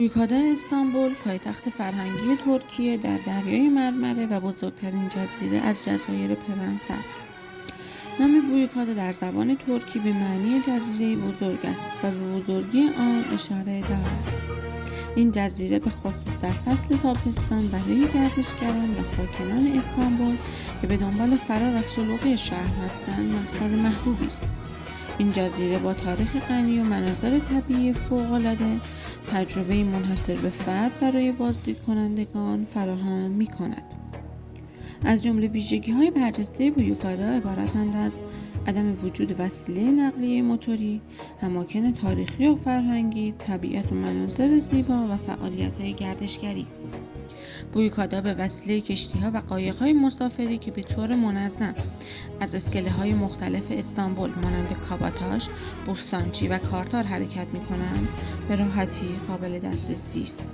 بویکادا استانبول پایتخت فرهنگی ترکیه در دریای مرمره و بزرگترین جزیره از جزایر پرنس است. نام بویکادا در زبان ترکی به معنی جزیره بزرگ است و به بزرگی آن اشاره دارد. این جزیره به خصوص در فصل تابستان برای گردشگران و ساکنان استانبول که به دنبال فرار از شلوغی شهر هستند مقصد محبوبی است. این جزیره با تاریخ غنی و مناظر طبیعی فوق‌العاده تجربه منحصر به فرد برای بازدید کنندگان فراهم می‌کند. از جمله ویژگی‌های برجسته بویکادا عبارتند از عدم وجود وسیله نقلیه موتوری، اماکن تاریخی و فرهنگی، طبیعت و مناظر زیبا و فعالیت‌های گردشگری. بویکادا به وسیله کشتی‌ها و قایق‌های مسافری که به طور منظم از اسکله‌های مختلف استانبول مانند کاباتاژ، بوستانچی و کارتار حرکت می‌کنند، به راحتی قابل دسترسی است.